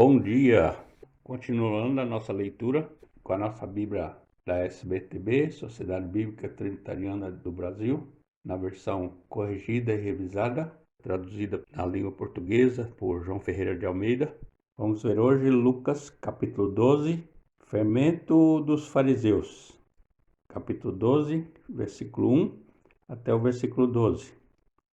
Bom dia! Continuando a nossa leitura com a nossa Bíblia da SBTB, Sociedade Bíblica Trinitariana do Brasil, na versão corrigida e revisada, traduzida na língua portuguesa por João Ferreira de Almeida. Vamos ver hoje Lucas, capítulo 12, fermento dos fariseus. Capítulo 12, versículo 1 até o versículo 12.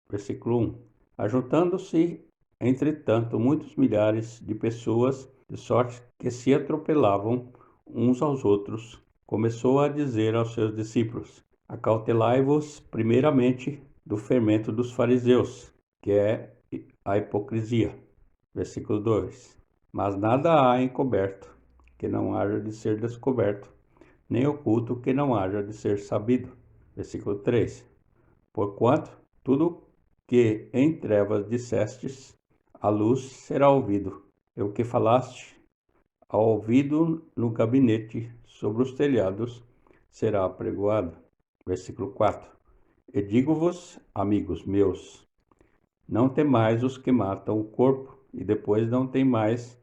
Versículo 1. Ajuntando-se, entretanto, muitos milhares de pessoas, de sorte que se atropelavam uns aos outros, começou a dizer aos seus discípulos: Acautelai-vos primeiramente do fermento dos fariseus, que é a hipocrisia. Versículo 2. Mas nada há encoberto que não haja de ser descoberto, nem oculto que não haja de ser sabido. Versículo 3. Porquanto tudo que em trevas dissestes, a luz será ouvido. E o que falaste ao ouvido no gabinete sobre os telhados será apregoado. Versículo 4. E digo-vos, amigos meus, não temais os que matam o corpo, e depois não tem mais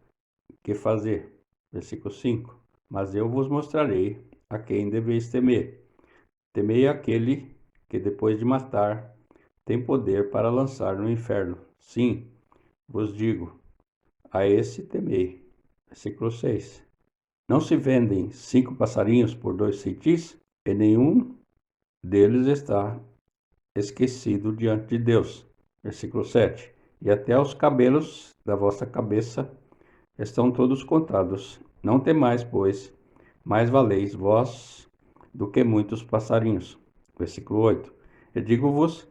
que fazer. Versículo 5. Mas eu vos mostrarei a quem deveis temer. Temei aquele que depois de matar tem poder para lançar no inferno. Sim, vos digo, a esse temei. Versículo 6. Não se vendem 5 passarinhos por 2 centis? E nenhum deles está esquecido diante de Deus. Versículo 7. E até os cabelos da vossa cabeça estão todos contados. Não temais, pois, mais valeis vós do que muitos passarinhos. Versículo 8. E digo-vos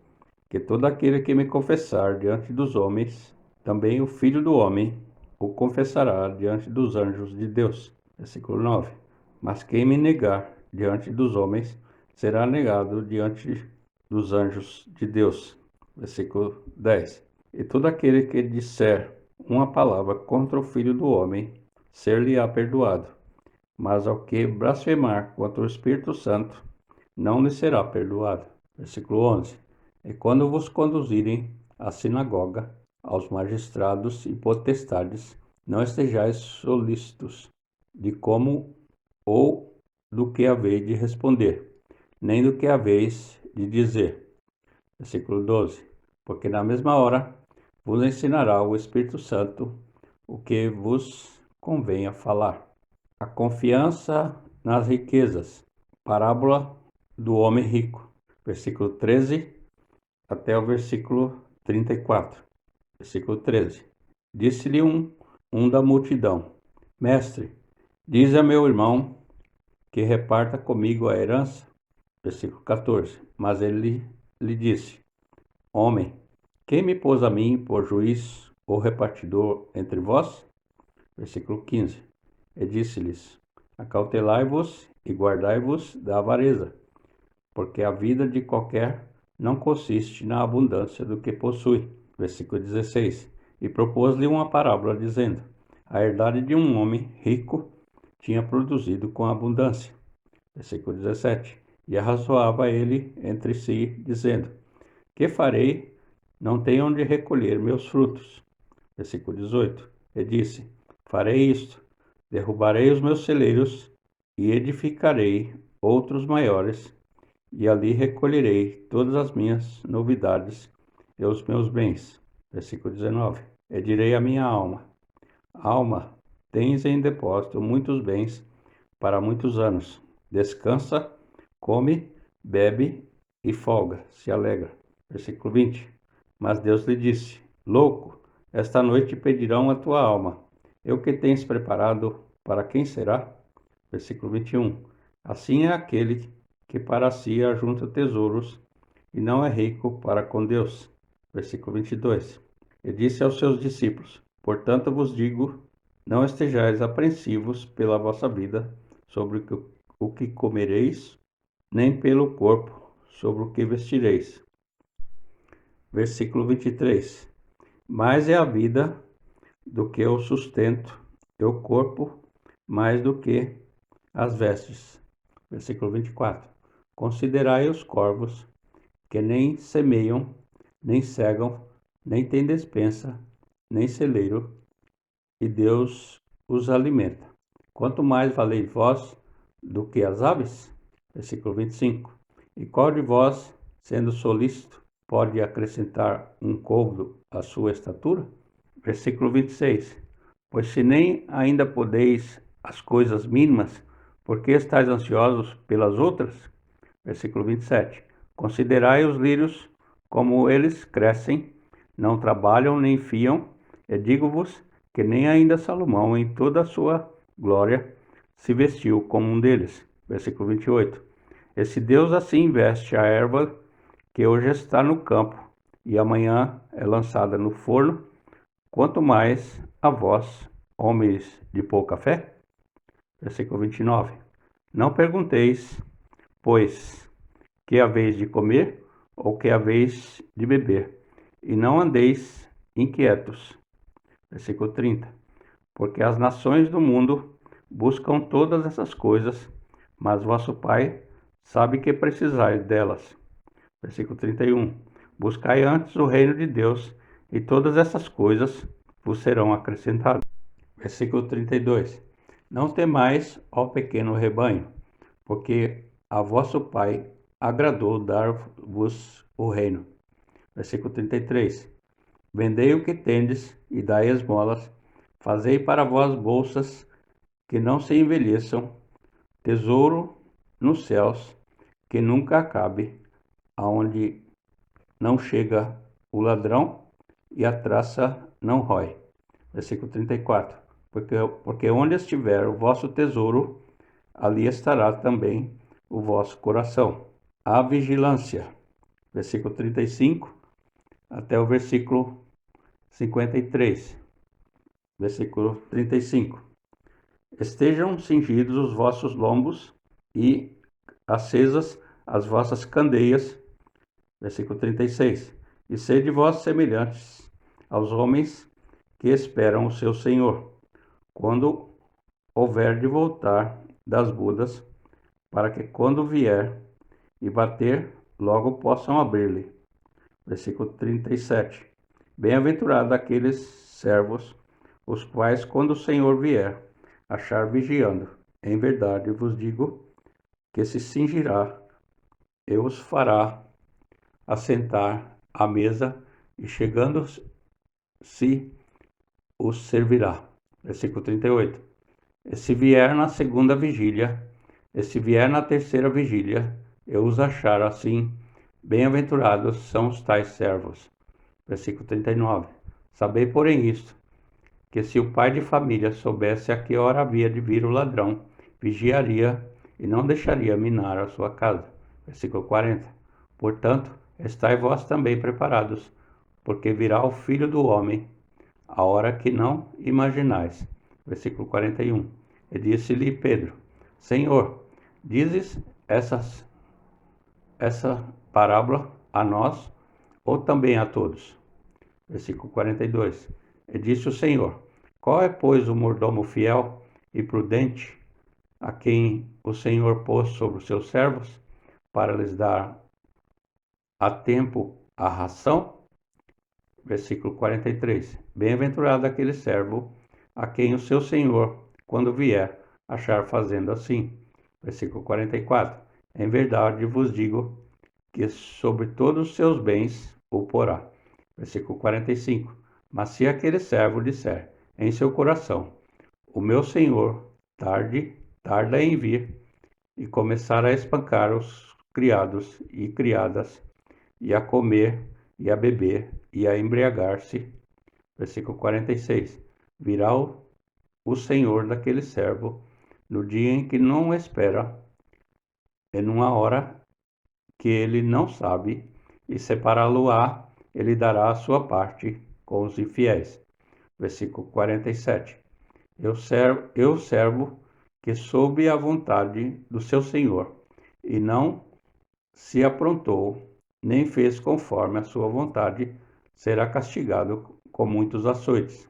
que todo aquele que me confessar diante dos homens, também o Filho do Homem o confessará diante dos anjos de Deus. Versículo 9. Mas quem me negar diante dos homens, será negado diante dos anjos de Deus. Versículo 10. E todo aquele que disser uma palavra contra o Filho do Homem, ser-lhe-á perdoado. Mas ao que blasfemar contra o Espírito Santo, não lhe será perdoado. Versículo 11. E quando vos conduzirem à sinagoga, aos magistrados e potestades, não estejais solícitos de como ou do que haveis de responder, nem do que haveis de dizer. Versículo 12. Porque na mesma hora vos ensinará o Espírito Santo o que vos convenha falar. A confiança nas riquezas. Parábola do homem rico. Versículo 13 até o versículo 34. Versículo 13. Disse-lhe um da multidão: Mestre, diz a meu irmão que reparta comigo a herança. Versículo 14. Mas ele lhe disse: Homem, quem me pôs a mim por juiz ou repartidor entre vós? Versículo 15. E disse-lhes: Acautelai-vos e guardai-vos da avareza, porque a vida de qualquer não consiste na abundância do que possui. Versículo 16. E propôs-lhe uma parábola, dizendo: A herdade de um homem rico tinha produzido com abundância. Versículo 17. E arrazoava ele entre si, dizendo: Que farei? Não tenho onde recolher meus frutos. Versículo 18. E disse: Farei isto: derrubarei os meus celeiros e edificarei outros maiores, e ali recolherei todas as minhas novidades e os meus bens. Versículo 19. E direi à minha alma: Alma, tens em depósito muitos bens para muitos anos. Descansa, come, bebe e folga, se alegra. Versículo 20. Mas Deus lhe disse: Louco, esta noite pedirão a tua alma. E o que tens preparado, para quem será? Versículo 21. Assim é aquele que para si ajunta tesouros e não é rico para com Deus. Versículo 22. E disse aos seus discípulos: Portanto vos digo, não estejais apreensivos pela vossa vida, sobre o que comereis, nem pelo corpo, sobre o que vestireis. Versículo 23. Mais é a vida do que o sustento, e o corpo mais do que as vestes. Versículo 24. Considerai os corvos, que nem semeiam, nem cegam, nem têm despensa, nem celeiro, e Deus os alimenta. Quanto mais valeis vós do que as aves? Versículo 25. E qual de vós, sendo solícito, pode acrescentar um côvado à sua estatura? Versículo 26. Pois se nem ainda podeis as coisas mínimas, por que estáis ansiosos pelas outras? Versículo 27. Considerai os lírios, como eles crescem, não trabalham nem fiam, e digo-vos que nem ainda Salomão, em toda a sua glória, se vestiu como um deles. Versículo 28. E se Deus assim veste a erva que hoje está no campo e amanhã é lançada no forno, quanto mais a vós, homens de pouca fé? Versículo 29. Não pergunteis, pois, que haveis de comer ou que haveis de beber, e não andeis inquietos. Versículo 30. Porque as nações do mundo buscam todas essas coisas, mas vosso Pai sabe que precisais delas. Versículo 31. Buscai antes o reino de Deus, e todas essas coisas vos serão acrescentadas. Versículo 32. Não temais, ó pequeno rebanho, porque a vosso Pai agradou dar-vos o reino. Versículo 33. Vendei o que tendes e dai esmolas, fazei para vós bolsas que não se envelheçam, tesouro nos céus, que nunca acabe, aonde não chega o ladrão e a traça não rói. Versículo 34. Porque onde estiver o vosso tesouro, ali estará também o vosso coração. A vigilância. Versículo 35 até o versículo 53. Versículo 35. Estejam cingidos os vossos lombos e acesas as vossas candeias. Versículo 36. E sede vós semelhantes aos homens que esperam o seu Senhor, quando houver de voltar das bodas, para que quando vier e bater, logo possam abrir-lhe. Versículo 37. Bem-aventurado aqueles servos, os quais, quando o Senhor vier, achar vigiando. Em verdade vos digo que se cingirá e os fará assentar à mesa, e chegando-se os servirá. Versículo 38. E se vier na segunda vigília, e se vier na terceira vigília, eu os achar assim, bem-aventurados são os tais servos. Versículo 39. Sabei, porém, isto, que se o pai de família soubesse a que hora havia de vir o ladrão, vigiaria e não deixaria minar a sua casa. Versículo 40. Portanto, estai vós também preparados, porque virá o Filho do Homem, a hora que não imaginais. Versículo 41. E disse-lhe Pedro: Senhor, dizes essa parábola a nós ou também a todos? Versículo 42. E disse o Senhor: Qual é, pois, o mordomo fiel e prudente, a quem o Senhor pôs sobre os seus servos, para lhes dar a tempo a ração? Versículo 43. Bem-aventurado aquele servo a quem o seu Senhor, quando vier, achar fazendo assim. Versículo 44. Em verdade vos digo que sobre todos os seus bens o porá. Versículo 45. Mas se aquele servo disser em seu coração: O meu Senhor tarda em vir, e começar a espancar os criados e criadas, e a comer, e a beber, e a embriagar-se. Versículo 46. Virá o Senhor daquele servo no dia em que não espera, e numa hora que ele não sabe, e separá-lo-á, ele dará a sua parte com os infiéis. Versículo 47. Eu servo que soube a vontade do seu Senhor, e não se aprontou, nem fez conforme a sua vontade, será castigado com muitos açoites.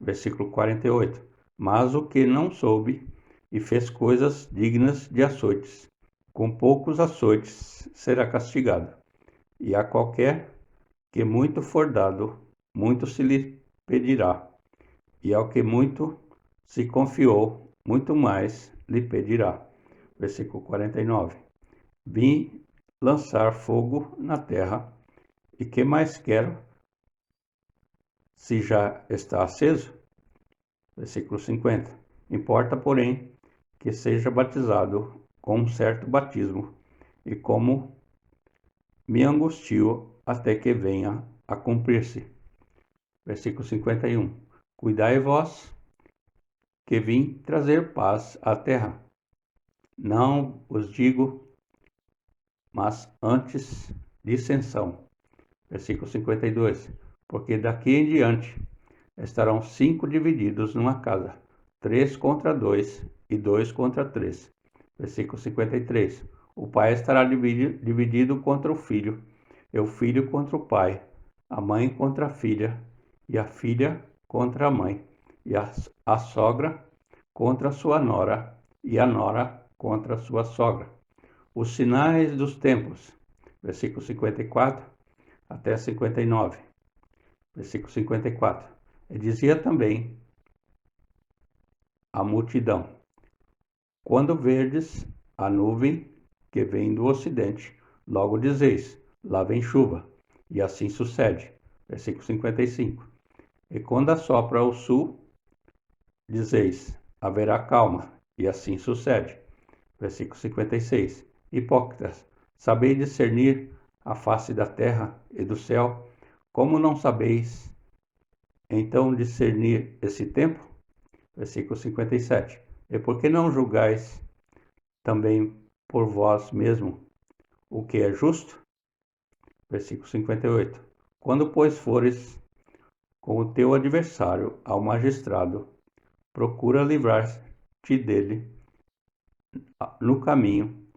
Versículo 48. Mas o que não soube e fez coisas dignas de açoites, com poucos açoites será castigado. E a qualquer que muito for dado, muito se lhe pedirá. e ao que muito se confiou, muito mais lhe pedirá. Versículo 49. Vim lançar fogo na terra, e que mais quero, se já está aceso? Versículo 50. Importa, porém, que seja batizado com um certo batismo, e como me angustio até que venha a cumprir-se. Versículo 51. Cuidai vós, que vim trazer paz à terra. Não os digo, mas antes dissensão. Versículo 52. Porque daqui em diante estarão 5 divididos numa casa, 3 contra 2 e 2 contra 3. Versículo 53. O pai estará dividido contra o filho, e o filho contra o pai, a mãe contra a filha, e a filha contra a mãe, e a sogra contra a sua nora, e a nora contra a sua sogra. Os sinais dos tempos. Versículo 54 até 59. Versículo 54. E dizia também a multidão: quando verdes a nuvem que vem do ocidente, logo dizeis: lá vem chuva. E assim sucede. Versículo 55. E quando assopra o sul, dizeis: haverá calma. E assim sucede. Versículo 56. Hipócritas, sabeis discernir a face da terra e do céu? Como não sabeis, então, discernir esse tempo? Versículo 57. E por que não julgais também por vós mesmo o que é justo? Versículo 58. Quando, pois, fores com o teu adversário ao magistrado, procura livrar-te dele no caminho,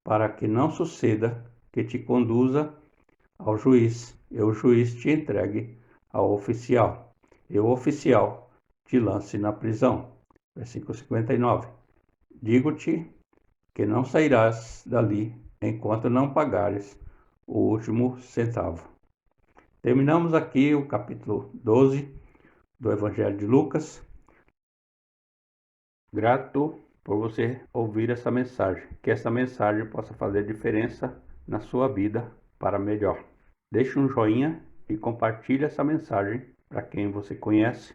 para que não suceda que te conduza ao juiz, e o juiz te entregue ao oficial, e o oficial te lance na prisão. Versículo 59. Digo-te que não sairás dali enquanto não pagares o último centavo. Terminamos aqui o capítulo 12 do Evangelho de Lucas. Grato por você ouvir essa mensagem, que essa mensagem possa fazer diferença na sua vida para melhor. Deixe um joinha e compartilhe essa mensagem para quem você conhece